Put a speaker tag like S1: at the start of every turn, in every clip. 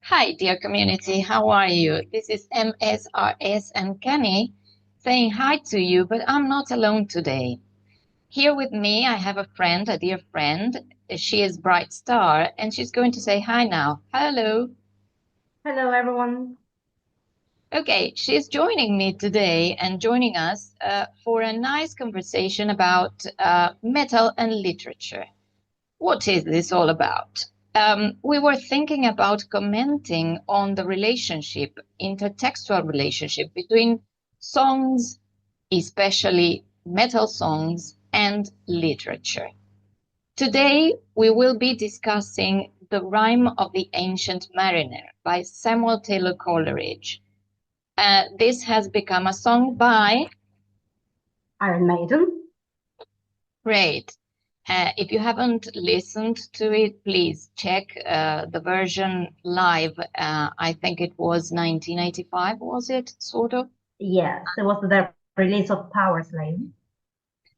S1: Hi, dear community. How are you? This is MSRS and Kenny saying hi to you, but I'm not alone today. Here with me, I have a friend, a dear friend. She is Bright Star, and she's going to say hi now. Hello.
S2: Hello, everyone.
S1: Okay, she's joining me today and joining us for a nice conversation about metal and literature. What is this all about? We were thinking about commenting on the relationship, intertextual relationship between songs, especially metal songs, and literature. Today, we will be discussing The Rime of the Ancient Mariner by Samuel Taylor Coleridge. This has become a song by
S2: Iron Maiden.
S1: Great. If you haven't listened to it, please check the version live. I think it was 1985, was it? Sort of?
S2: Yes, it was the release of Powerslave.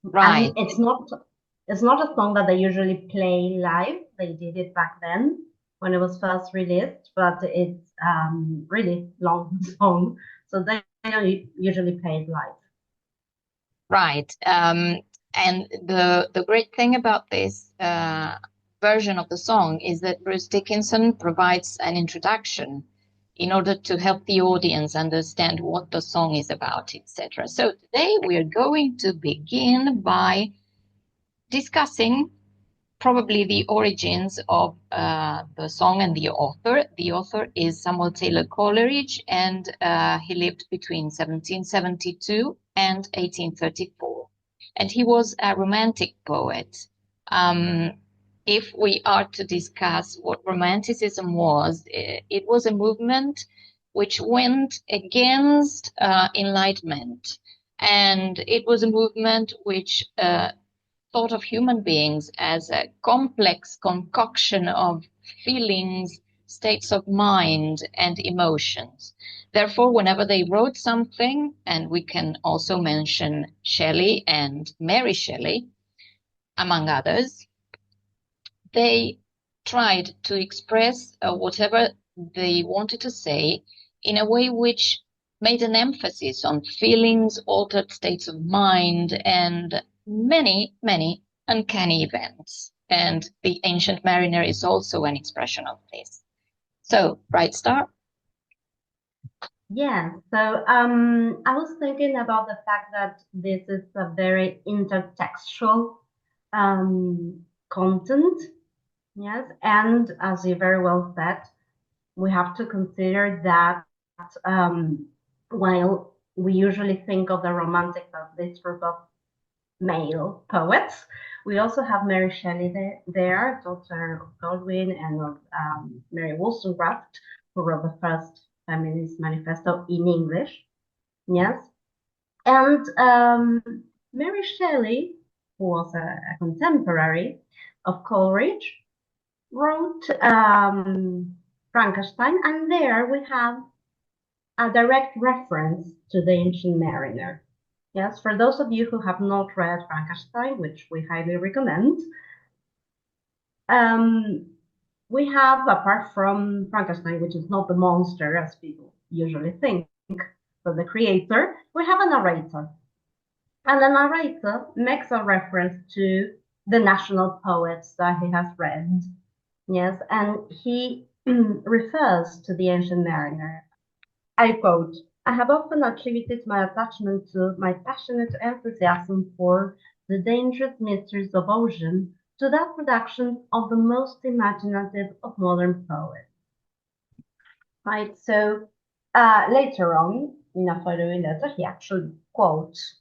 S1: Right,
S2: And it's not a song that they usually play live. They did it back then when it was first released, but it's really long song, so they don't usually play it live.
S1: right. And the great thing about this version of the song is that Bruce Dickinson provides an introduction in order to help the audience understand what the song is about, etc. So today we are going to begin by discussing probably the origins of the song and the author. The author is Samuel Taylor Coleridge, and he lived between 1772 and 1834. And he was a romantic poet. Um, if we are to discuss what Romanticism was, it was a movement which went against Enlightenment. And it was a movement which thought of human beings as a complex concoction of feelings, states of mind, and emotions. Therefore, whenever they wrote something, and we can also mention Shelley and Mary Shelley, among others, they tried to express whatever they wanted to say in a way which made an emphasis on feelings, altered states of mind, and many, many uncanny events. And The Ancient Mariner is also an expression of this. So, Bright Star?
S2: Yeah, so I was thinking about the fact that this is a very intertextual content. Yes, and as you very well said, we have to consider that um, while we usually think of the Romantics as this group of male poets, we also have Mary Shelley there, daughter of Godwin and of Mary Wollstonecraft, who wrote the first feminist manifesto in English. Yes, and Mary Shelley, who was a contemporary of Coleridge, wrote Frankenstein, and there we have a direct reference to the Ancient Mariner. Yes, for those of you who have not read Frankenstein, which we highly recommend, um, we have, apart from Frankenstein, which is not the monster as people usually think, but the creator, we have a narrator. And the narrator makes a reference to the national poets that he has read. Yes, and he refers to the Ancient Mariner. I quote, I have often attributed my attachment to my passionate enthusiasm for the dangerous mysteries of ocean to that production of the most imaginative of modern poets. Right, so later on, in a following letter, he actually quotes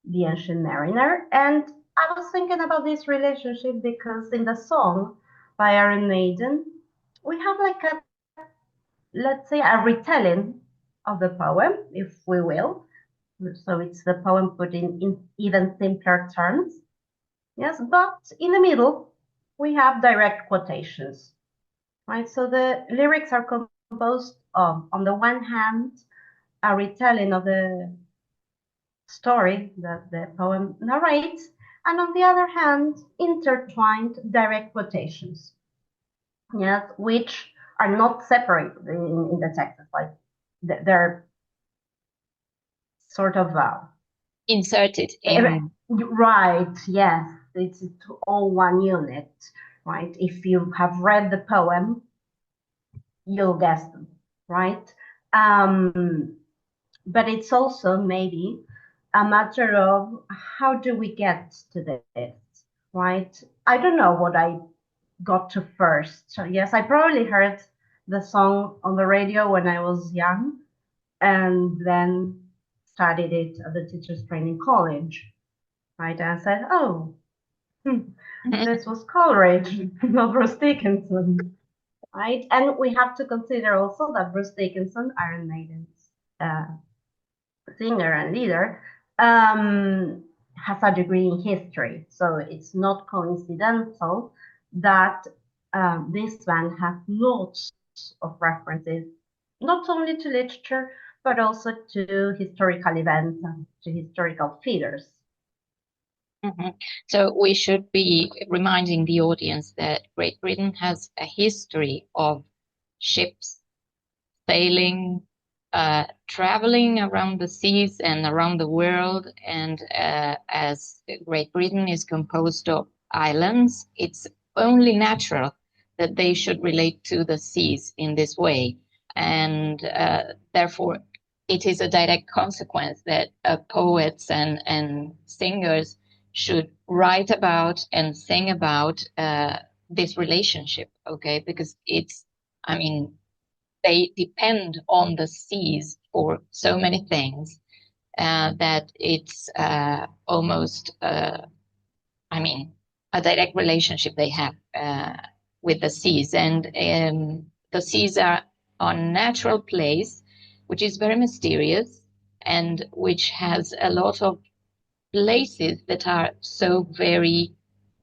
S2: the Ancient Mariner, and I was thinking about this relationship because in the song by Iron Maiden, we have like a, let's say, a retelling of the poem, if we will. So it's the poem put in even simpler terms. Yes, but in the middle, we have direct quotations, right? So the lyrics are composed of, on the one hand, a retelling of the story that the poem narrates, and on the other hand, intertwined direct quotations, yes, which are not separated in the text. Like they're sort of
S1: inserted in.
S2: Right, yes, it's all one unit, right? If you have read the poem, you'll guess them, right? But it's also maybe a matter of how do we get to this, right? I don't know what I got to first. So yes, I probably heard the song on the radio when I was young, and then studied it at the teacher's training college, right? And I said, oh, this was Coleridge, not Bruce Dickinson, right? And we have to consider also that Bruce Dickinson, Iron Maiden's singer and leader, has a degree in history. So it's not coincidental that this band has lots of references, not only to literature, but also to historical events and to historical figures.
S1: So we should be reminding the audience that Great Britain has a history of ships sailing, traveling around the seas and around the world. And as Great Britain is composed of islands, it's only natural that they should relate to the seas in this way. And therefore, it is a direct consequence that poets and singers should write about and sing about this relationship, okay? Because it's, I mean, they depend on the seas for so many things that it's almost, I mean, a direct relationship they have with the seas. And the seas are a natural place, which is very mysterious and which has a lot of places that are so very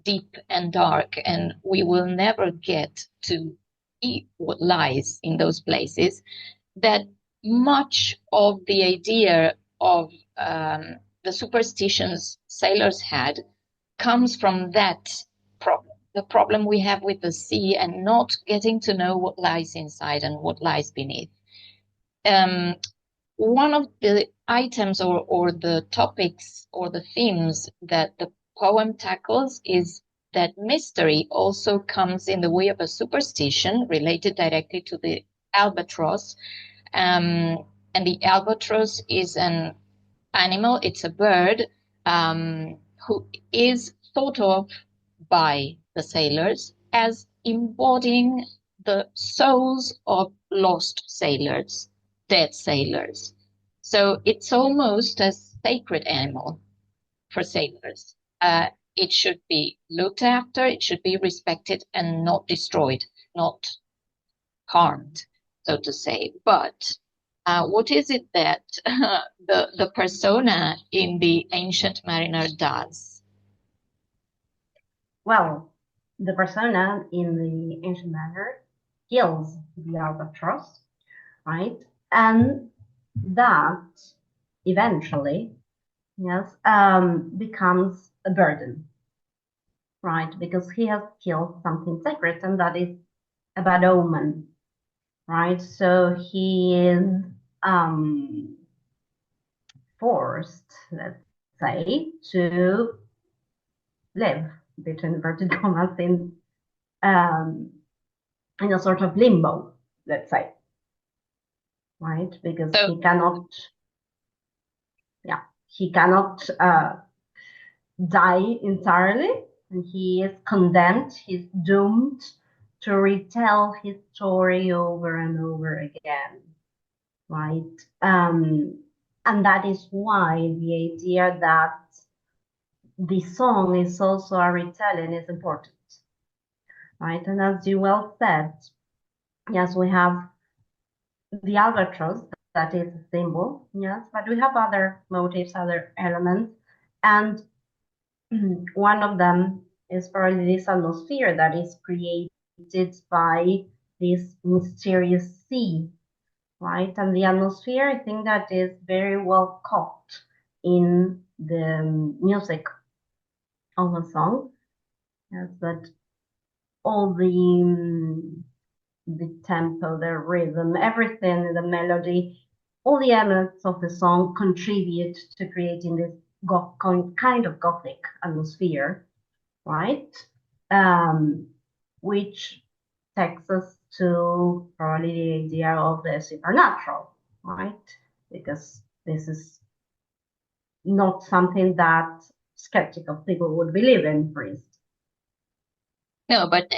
S1: deep and dark, and we will never get to see what lies in those places, that much of the idea of the superstitions sailors had comes from that problem, the problem we have with the sea and not getting to know what lies inside and what lies beneath. One of the items or the topics or the themes that the poem tackles is that mystery also comes in the way of a superstition related directly to the albatross. And the albatross is an animal, it's a bird who is thought of by the sailors as embodying the souls of lost sailors, dead sailors. So it's almost a sacred animal for sailors. It should be looked after, it should be respected and not destroyed, not harmed, so to say. But what is it that the persona in the Ancient Mariner does?
S2: Well, the persona in the Ancient Mariner kills the albatross, right? And that eventually, yes, becomes a burden, right? Because he has killed something sacred, and that is a bad omen, right? So he is forced, let's say, to live between inverted commas in a sort of limbo, let's say, right? Because he cannot die entirely, and he is condemned, he's doomed to retell his story over and over again, right? And that is why the idea that the song is also a retelling is important, right? And as you well said, yes, we have the albatross, that is a symbol, yes, but we have other motifs, other elements, and one of them is probably this atmosphere that is created by this mysterious sea, right? And the atmosphere, I think that is very well caught in the music of the song, yes, that all the the tempo, the rhythm, everything, the melody, all the elements of the song contribute to creating this kind of Gothic atmosphere, right? Which takes us to probably the idea of the supernatural, right? Because this is not something that skeptical people would believe in, for instance.
S1: No, but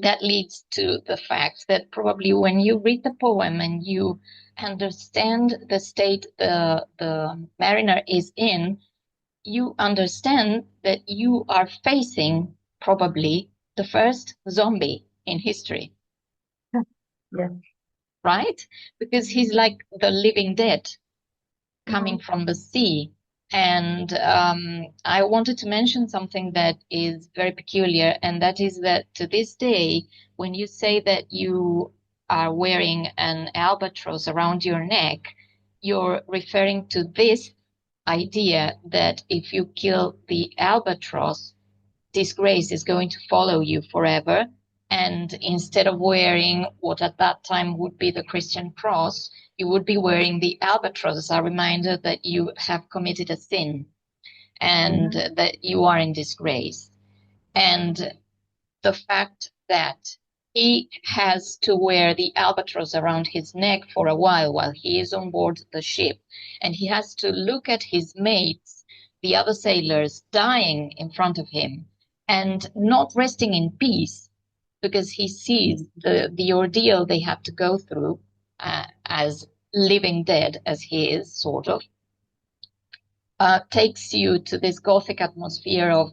S1: that leads to the fact that probably when you read the poem and you understand the state the mariner is in, you understand that you are facing probably the first zombie in history.
S2: Yeah.
S1: Right? Because he's like the living dead coming from the sea. And I wanted to mention something that is very peculiar, and that is that to this day, when you say that you are wearing an albatross around your neck, you're referring to this idea that if you kill the albatross, disgrace is going to follow you forever. And instead of wearing what at that time would be the Christian cross, you would be wearing the albatross as a reminder that you have committed a sin and that you are in disgrace. And the fact that he has to wear the albatross around his neck for a while he is on board the ship, and he has to look at his mates, the other sailors, dying in front of him and not resting in peace because he sees the ordeal they have to go through as living dead as he is, sort of, takes you to this Gothic atmosphere of,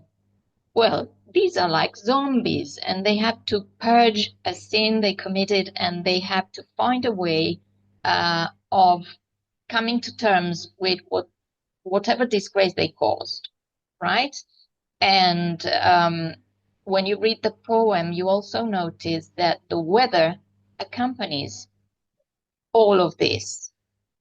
S1: well, these are like zombies and they have to purge a sin they committed and they have to find a way of coming to terms with whatever disgrace they caused, right? And when you read the poem, you also notice that the weather accompanies all of this,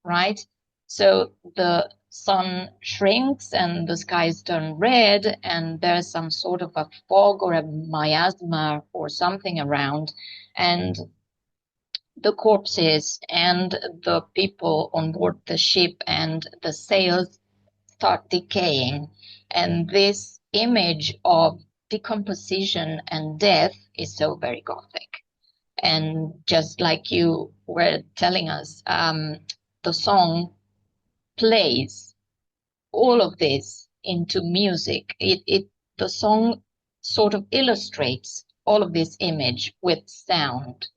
S1: right? So the sun shrinks and the skies turn red and there's some sort of a fog or a miasma or something around, and the corpses and the people on board the ship and the sails start decaying. And this image of decomposition and death is so very Gothic. And just like you were telling us, the song plays all of this into music. The song sort of illustrates all of this image with sound.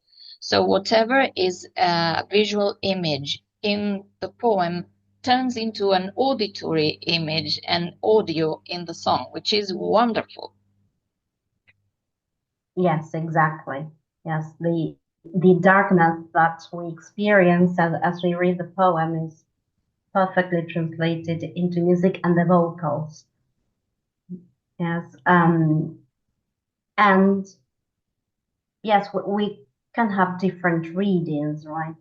S1: So whatever is a visual image in the poem turns into an auditory image and audio in the song, which is wonderful.
S2: Yes, exactly. Yes, the darkness that we experience as we read the poem is perfectly translated into music and the vocals. Yes, and yes, we can have different readings, right?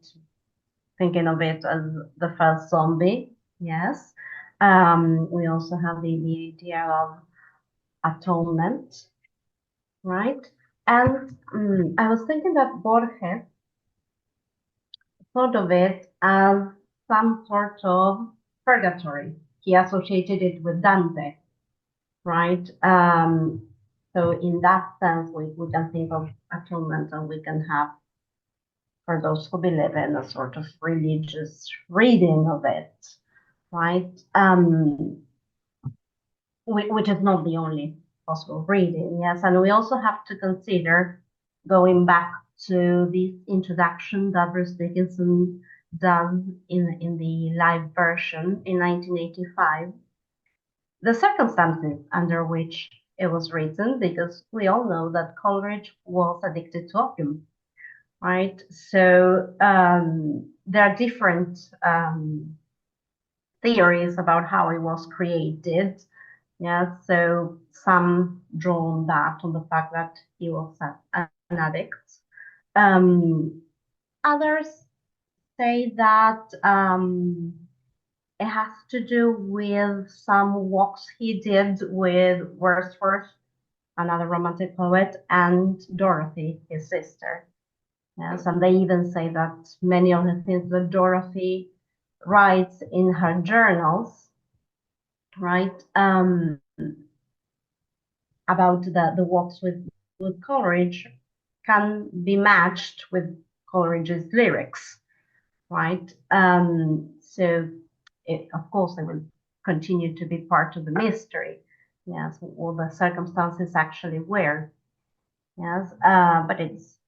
S2: Thinking of it as the first zombie, yes. We also have the idea of atonement, right? And I was thinking that Borges thought of it as some sort of purgatory. He associated it with Dante, right? So in that sense, we can think of atonement and we can have, for those who believe in, a sort of religious reading of it, right? Which is not the only possible reading, yes. And we also have to consider, going back to this introduction that Bruce Dickinson does in the live version in 1985, the circumstances under which it was written, because we all know that Coleridge was addicted to opium, right? So there are different theories about how it was created. Yeah, so some draw on that, on the fact that he was an addict. Others say that it has to do with some walks he did with Wordsworth, another Romantic poet, and Dorothy, his sister. Yes, and they even say that many of the things that Dorothy writes in her journals, right, about the walks with Coleridge can be matched with Coleridge's lyrics, right? So, of course, they will continue to be part of the mystery. Yes, all the circumstances actually were. Yes, but it's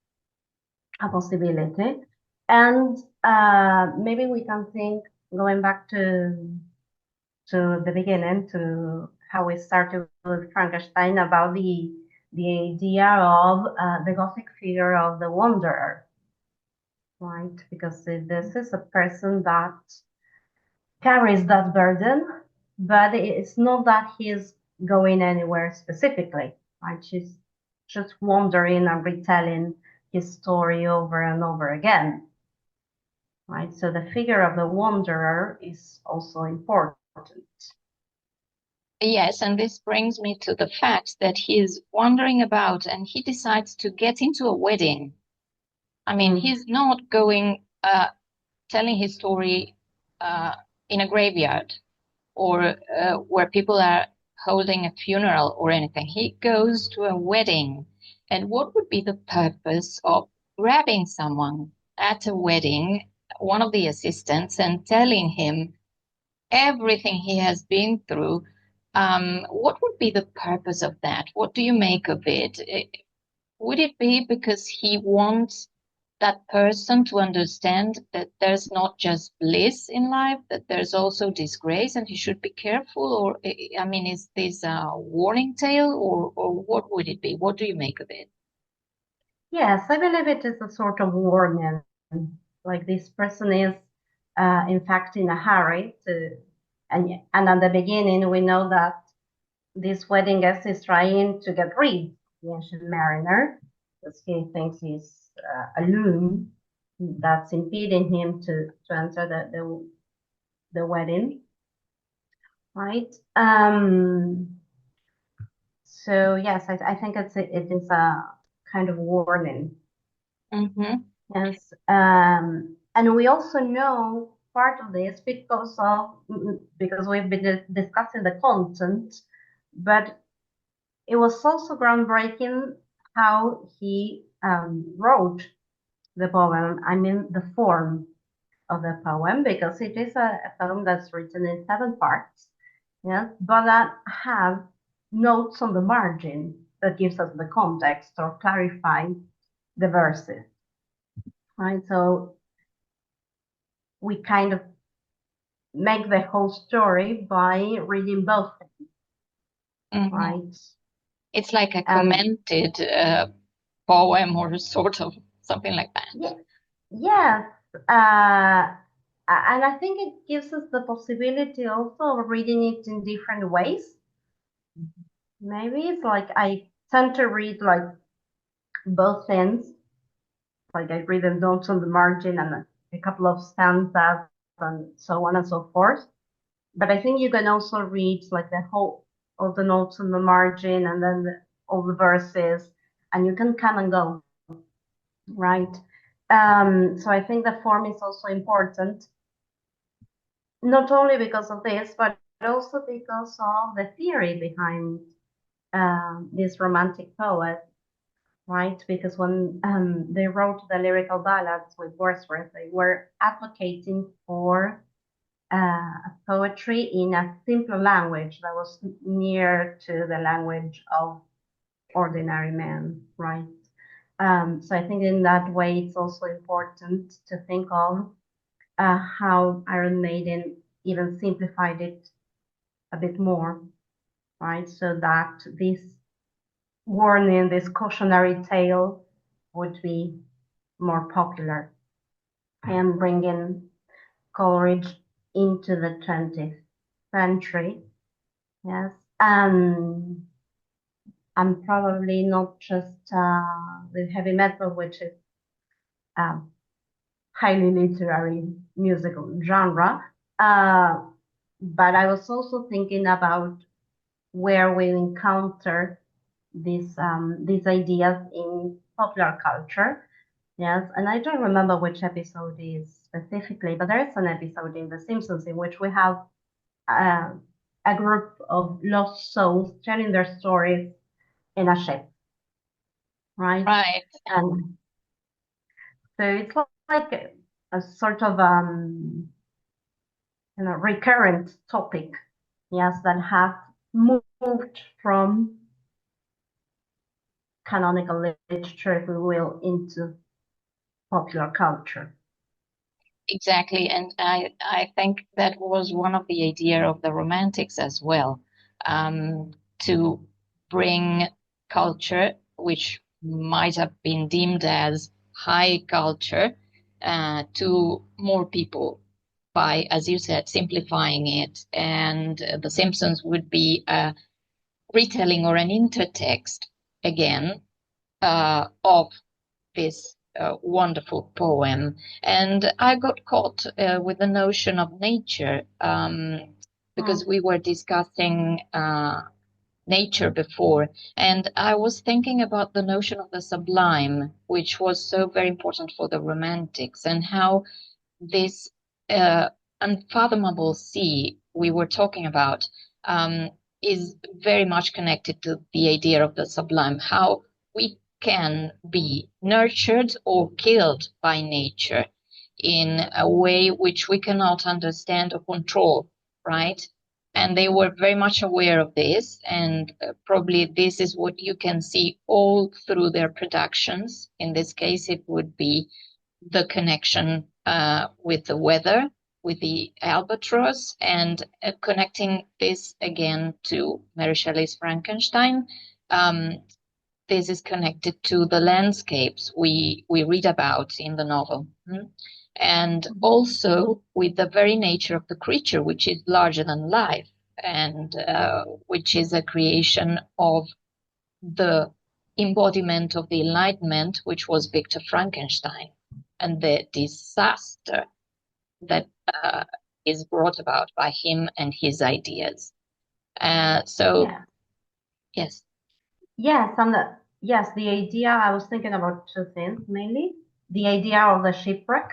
S2: a possibility. And maybe we can think, going back to the beginning, to how we started with Frankenstein, about the idea of the Gothic figure of the wanderer, right? Because this is a person that carries that burden, but it's not that he's going anywhere specifically, right? She's just wandering and retelling his story over and over again, right? So the figure of the wanderer is also important.
S1: Yes, and this brings me to the fact that he is wandering about and he decides to get into a wedding. I mean, he's not going telling his story in a graveyard or where people are holding a funeral or anything. He goes to a wedding. And what would be the purpose of grabbing someone at a wedding, one of the assistants, and telling him everything he has been through? What would be the purpose of that? What do you make of it? Would it be because he wants that person to understand that there's not just bliss in life, that there's also disgrace and he should be careful? Or, I mean, is this a warning tale or what would it be? What do you make of it?
S2: Yes, I believe it is a sort of warning. Like this person is, in fact, in a hurry and at the beginning we know that this wedding guest is trying to get rid of the ancient mariner because he thinks he's a loom that's impeding him to enter the wedding, right? So yes, I think it is a kind of warning.
S1: Mm-hmm.
S2: Yes, and we also know part of this because we've been discussing the content, but it was also groundbreaking how he wrote the poem. I mean, the form of the poem, because it is a poem that's written in 7 parts, yes, but that have notes on the margin that gives us the context or clarify the verses, right? So we kind of make the whole story by reading both things,
S1: Mm-hmm.
S2: right?
S1: It's like a commented poem or sort of something like that.
S2: Yes. And I think it gives us the possibility also of reading it in different ways. Maybe it's like I tend to read like both ends. Like I read the notes on the margin and a couple of stanzas and so on and so forth. But I think you can also read like the whole of the notes on the margin and then all the verses, and you can come and go, right? So I think the form is also important, not only because of this, but also because of the theory behind this romantic poet, right? Because when they wrote the lyrical ballads with Wordsworth, they were advocating for poetry in a simpler language that was near to the language of ordinary men, right? So I think in that way, it's also important to think of how Iron Maiden even simplified it a bit more, right? So that this warning, this cautionary tale would be more popular and bringing Coleridge into the 20th century. Yes. And probably not just with heavy metal, which is a highly literary musical genre. But I was also thinking about where we encounter these ideas in popular culture. Yes, and I don't remember which episode is specifically, but there is an episode in The Simpsons in which we have a group of lost souls telling their stories in a ship, right?
S1: Right.
S2: And so it's like a sort of recurrent topic, yes, that has moved from canonical literature, if we will, into popular culture.
S1: Exactly, and I think that was one of the idea of the Romantics as well, to bring culture, which might have been deemed as high culture, to more people by, as you said, simplifying it. And The Simpsons would be a retelling or an intertext again of this wonderful poem. And I got caught with the notion of nature because we were discussing nature before. And I was thinking about the notion of the sublime, which was so very important for the Romantics, and how this unfathomable sea we were talking about is very much connected to the idea of the sublime, how we can be nurtured or killed by nature in a way which we cannot understand or control, right? And they were very much aware of this, and probably this is what you can see all through their productions. In this case, it would be the connection with the weather, with the Albatross, and connecting this again to Mary Shelley's Frankenstein. This is connected to the landscapes we read about in the novel. And also with the very nature of the creature, which is larger than life, and which is a creation of the embodiment of the Enlightenment, which was Victor Frankenstein, and the disaster that is brought about by him and his ideas. So, yes.
S2: Yes, and yes, the idea, I was thinking about two things mainly. The idea of the shipwreck,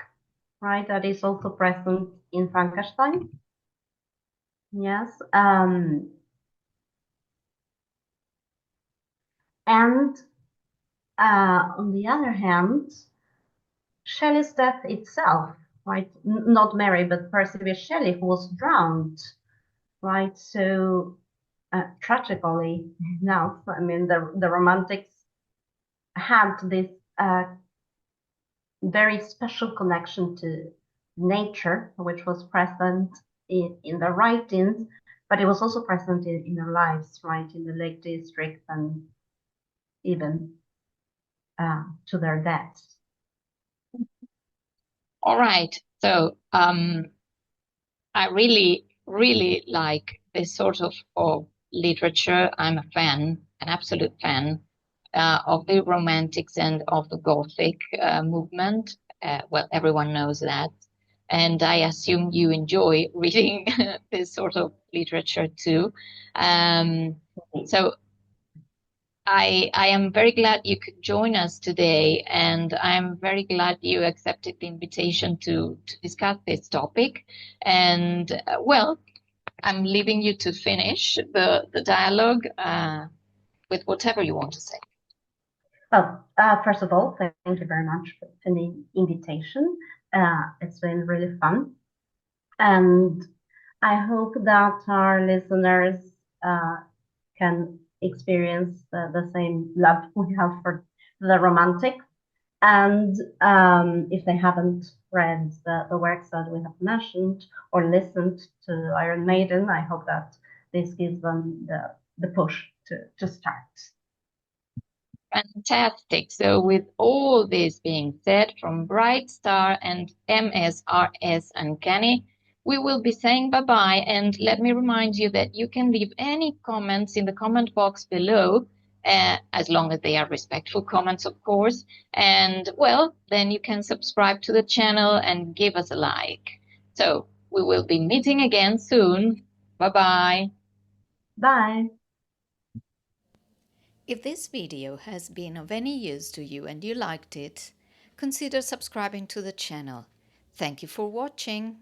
S2: right, that is also present in Frankenstein. Yes. And on the other hand, Shelley's death itself, right? Not Mary, but Percy Shelley, who was drowned, right? So tragically enough, I mean, the Romantics had this very special connection to nature, which was present in the writings, but it was also present in their lives, right? In the Lake District and even to their deaths.
S1: All right. So I really, really like this sort of literature. I'm a fan, an absolute fan of the Romantics and of the Gothic movement. Well, everyone knows that. And I assume you enjoy reading this sort of literature too. So I am very glad you could join us today, and I'm very glad you accepted the invitation to discuss this topic. And well, I'm leaving you to finish the dialogue with whatever you want to say.
S2: Well, first of all, thank you very much for the invitation. It's been really fun. And I hope that our listeners can experience the same love we have for the Romantics. And if they haven't read the works that we have mentioned or listened to Iron Maiden, I hope that this gives them the push to start.
S1: Fantastic. So with all this being said, from Bright Star and MSRS Uncanny, we will be saying bye-bye. And let me remind you that you can leave any comments in the comment box below, as long as they are respectful comments, of course. And well, then you can subscribe to the channel and give us a like. So we will be meeting again soon. Bye-bye.
S2: Bye.
S3: If this video has been of any use to you and you liked it, consider subscribing to the channel. Thank you for watching.